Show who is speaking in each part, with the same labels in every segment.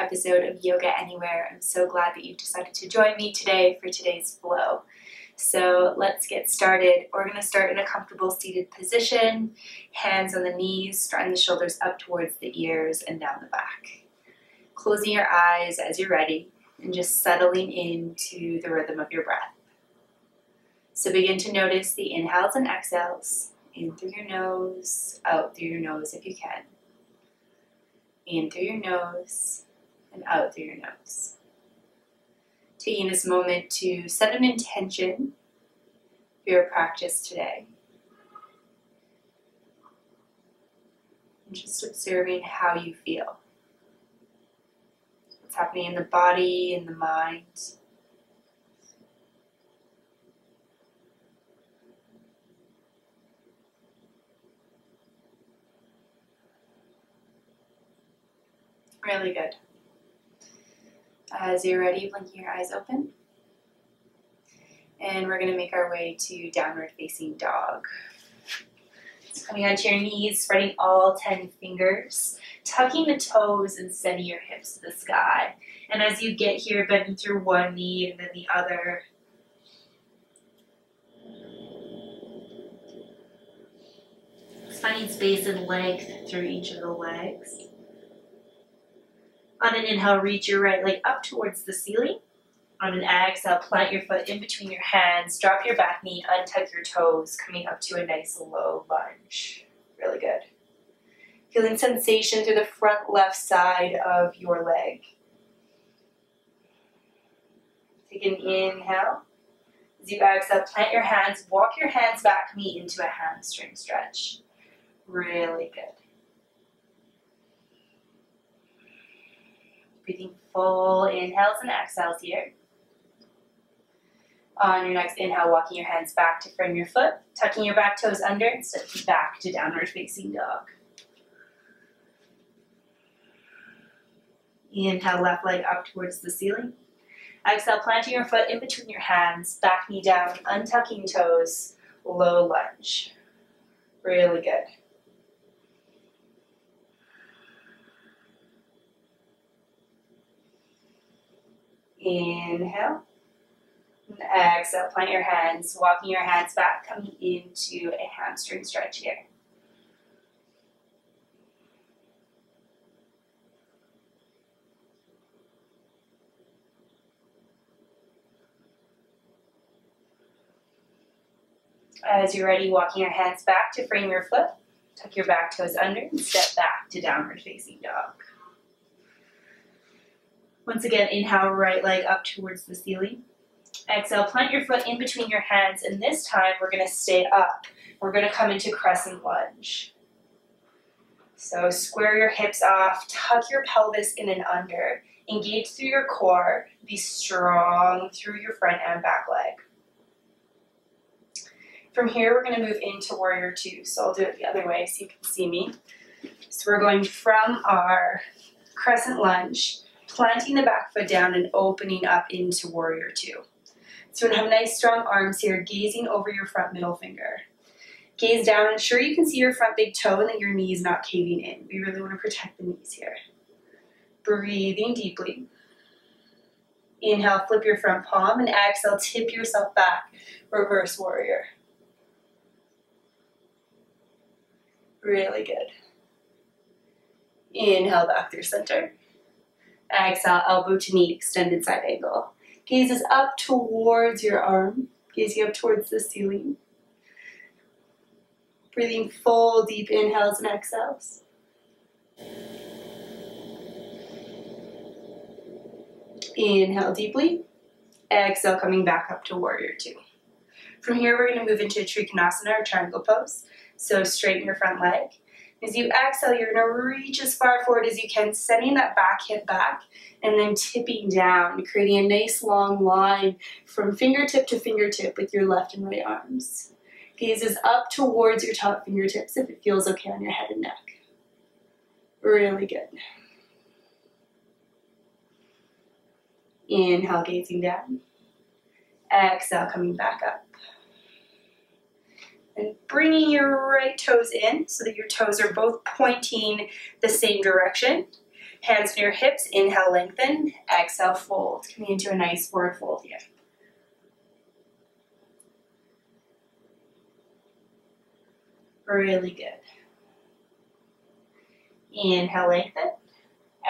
Speaker 1: episode of Yoga Anywhere. I'm so glad that you've decided to join me today for today's flow. So let's get started. We're going to start in a comfortable seated position, hands on the knees, drawing the shoulders up towards the ears and down the back. Closing your eyes as you're ready and just settling into the rhythm of your breath. So begin to notice the inhales and exhales, in through your nose, out through your nose if you can. In through your nose and out through your nose. Taking this moment to set an intention for your practice today. And just observing how you feel. What's happening in the body, in the mind. Really good. As you're ready, blinking your eyes open. And we're going to make our way to downward facing dog. So coming onto your knees, spreading all 10 fingers, tucking the toes and sending your hips to the sky. And as you get here, bending through one knee and then the other. Finding space and length through each of the legs. On an inhale, reach your right leg up towards the ceiling. On an exhale, plant your foot in between your hands, drop your back knee, untuck your toes, coming up to a nice low lunge. Really good. Feeling sensation through the front left side of your leg. Take an inhale. As you exhale, plant your hands, walk your hands back, knee into a hamstring stretch. Really good. Breathing full inhales and exhales here. On your next inhale, walking your hands back to frame your foot, tucking your back toes under and stepping back to downward facing dog. Inhale, left leg up towards the ceiling. Exhale, planting your foot in between your hands, back knee down, untucking toes, low lunge. Really good. Inhale. And exhale, plant your hands, walking your hands back, coming into a hamstring stretch here. As you're ready, walking your hands back to frame your foot, tuck your back toes under and step back to downward facing dog. Once again, inhale, right leg up towards the ceiling. Exhale, plant your foot in between your hands, and this time we're going to stay up. We're going to come into crescent lunge. So square your hips off, tuck your pelvis in and under, engage through your core, be strong through your front and back leg. From here, we're going to move into warrior two. So I'll do it the other way so you can see me. So we're going from our crescent lunge, planting the back foot down and opening up into warrior two. So we're going to have nice strong arms here, gazing over your front middle finger. Gaze down, ensure you can see your front big toe and that your knees not caving in. We really want to protect the knees here. Breathing deeply. Inhale, flip your front palm, and exhale, tip yourself back, reverse warrior. Really good. Inhale, back through center. Exhale, elbow to knee, extended side angle. Gaze is up towards your arm. Gazing up towards the ceiling. Breathing full, deep inhales and exhales. Inhale deeply. Exhale, coming back up to warrior two. From here, we're going to move into Trikonasana or triangle pose. So straighten your front leg. As you exhale, you're going to reach as far forward as you can, sending that back hip back, and then tipping down, creating a nice long line from fingertip to fingertip with your left and right arms. Gaze is up towards your top fingertips if it feels okay on your head and neck. Really good. Inhale, gazing down. Exhale, coming back up. And bringing your right toes in so that your toes are both pointing the same direction. Hands to your hips, inhale, lengthen, exhale, fold. Coming into a nice forward fold here. Really good. Inhale, lengthen,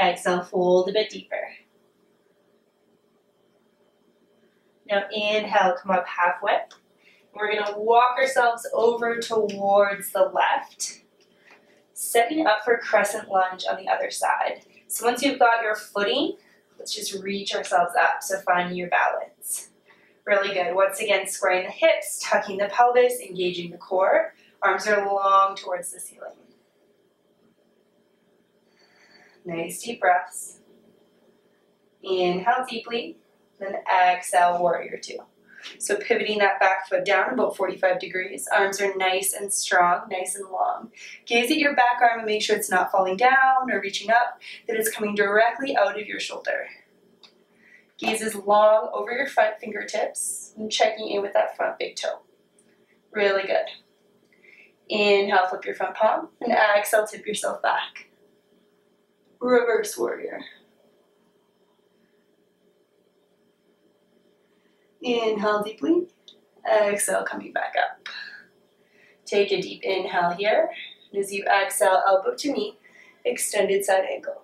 Speaker 1: exhale, fold a bit deeper. Now inhale, come up halfway. We're going to walk ourselves over towards the left, setting up for crescent lunge on the other side. So once you've got your footing, let's just reach ourselves up, so finding your balance. Really good. Once again, squaring the hips, tucking the pelvis, engaging the core. Arms are long towards the ceiling. Nice deep breaths. Inhale deeply, then exhale, warrior two. So pivoting that back foot down about 45 degrees. Arms are nice and strong, nice and long. Gaze at your back arm and make sure it's not falling down or reaching up, that it's coming directly out of your shoulder. Gaze is long over your front fingertips and checking in with that front big toe. Really good. Inhale, flip your front palm, and exhale, tip yourself back. Reverse warrior. Inhale deeply, exhale, coming back up. Take a deep inhale here, and as you exhale, elbow to knee, extended side angle.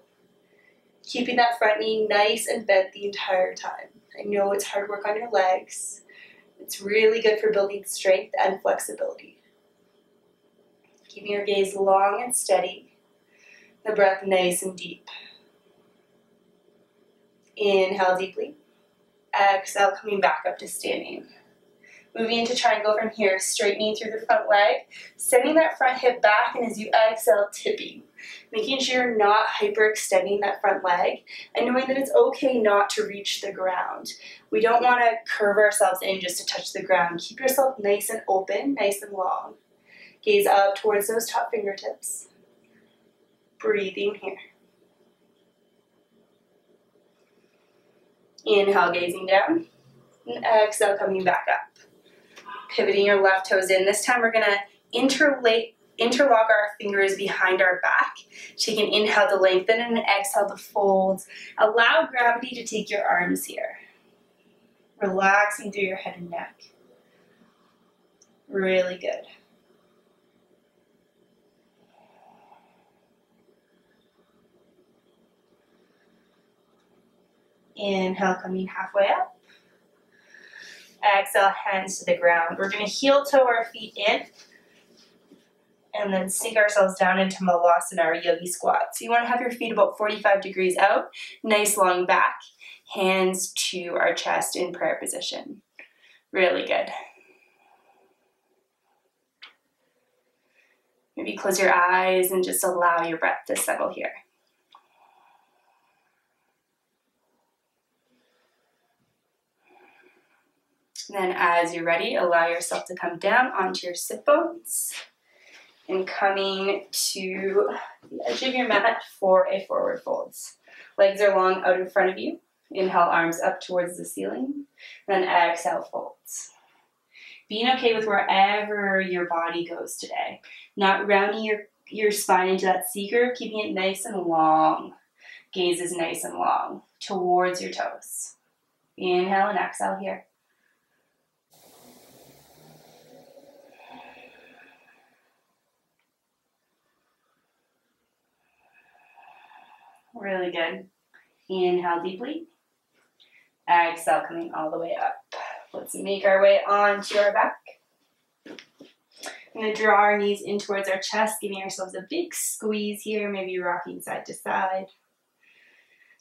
Speaker 1: Keeping that front knee nice and bent the entire time. I know it's hard work on your legs. It's really good for building strength and flexibility. Keeping your gaze long and steady, the breath nice and deep. Inhale deeply. Exhale, coming back up to standing. Moving into triangle from here, straightening through the front leg, sending that front hip back, and as you exhale, tipping. Making sure you're not hyperextending that front leg, and knowing that it's okay not to reach the ground. We don't want to curve ourselves in just to touch the ground. Keep yourself nice and open, nice and long. Gaze up towards those top fingertips. Breathing here. Inhale, gazing down, and exhale, coming back up. Pivoting your left toes in. This time we're going to interlock our fingers behind our back. Take an inhale to lengthen and an exhale to fold. Allow gravity to take your arms here. Relaxing through your head and neck. Really good. Inhale, coming halfway up. Exhale, hands to the ground. We're going to heel toe our feet in and then sink ourselves down into Malasana or yogi squat. So you want to have your feet about 45 degrees out, nice long back, hands to our chest in prayer position. Really good. Maybe close your eyes and just allow your breath to settle here. Then as you're ready, allow yourself to come down onto your sit bones and coming to the edge of your mat for a forward fold. Legs are long out in front of you. Inhale, arms up towards the ceiling. Then exhale, folds. Being okay with wherever your body goes today. Not rounding your spine into that C curve, keeping it nice and long. Gaze is nice and long towards your toes. Inhale and exhale here. Really good. Inhale deeply. Exhale, coming all the way up. Let's make our way onto our back. I'm going to draw our knees in towards our chest, giving ourselves a big squeeze here, maybe rocking side to side.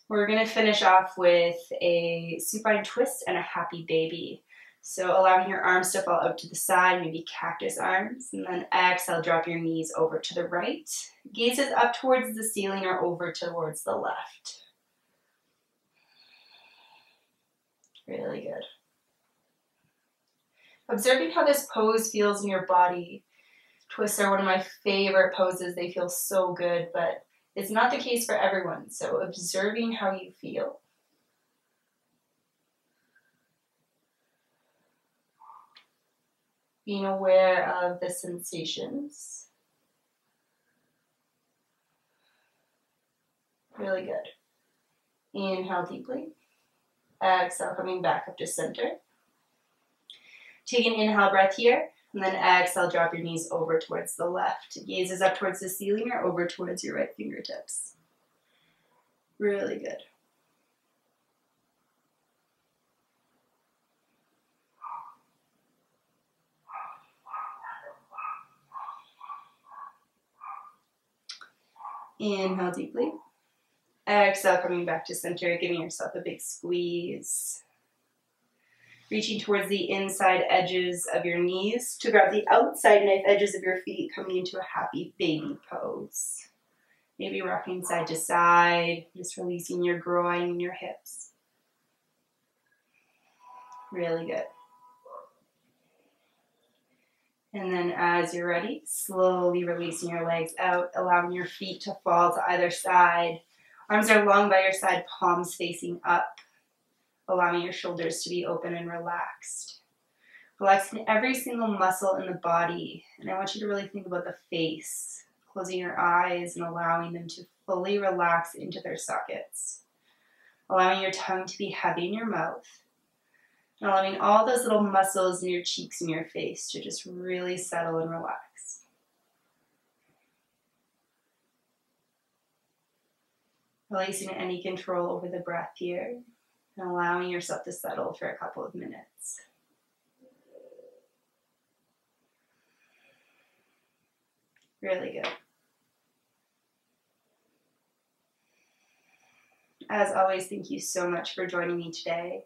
Speaker 1: We're going to finish off with a supine twist and a happy baby. So allowing your arms to fall out to the side, maybe cactus arms, and then exhale, drop your knees over to the right. Gazes up towards the ceiling or over towards the left. Really good. Observing how this pose feels in your body. Twists are one of my favorite poses. They feel so good, but it's not the case for everyone. So observing how you feel. Being aware of the sensations.
Speaker 2: Really good. Inhale deeply. Exhale, coming back up to center. Take an inhale breath here, and then exhale, drop your knees over towards the left. Gaze is up towards the ceiling or over towards your right fingertips. Really good. Inhale deeply. Exhale, coming back to center, giving yourself a big squeeze. Reaching towards the inside edges of your knees to grab the outside knife edges of your feet, coming into a happy baby pose. Maybe rocking side to side, just releasing your groin and your hips. Really good. And then as you're ready, slowly releasing your legs out, allowing your feet to fall to either side. Arms are long by your side, palms facing up, allowing your shoulders to be open and relaxed. Relaxing every single muscle in the body. And I want you to really think about the face, closing your eyes and allowing them to fully relax into their sockets. Allowing your tongue to be heavy in your mouth. And allowing all those little muscles in your cheeks and your face to just really settle and relax. Releasing any control over the breath here and allowing yourself to settle for a couple of minutes. Really good. As always, thank you so much for joining me today.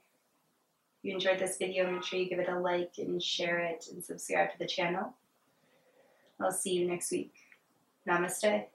Speaker 2: If you enjoyed this video, make sure you give it a like and share it and subscribe to the channel. I'll see you next week. Namaste.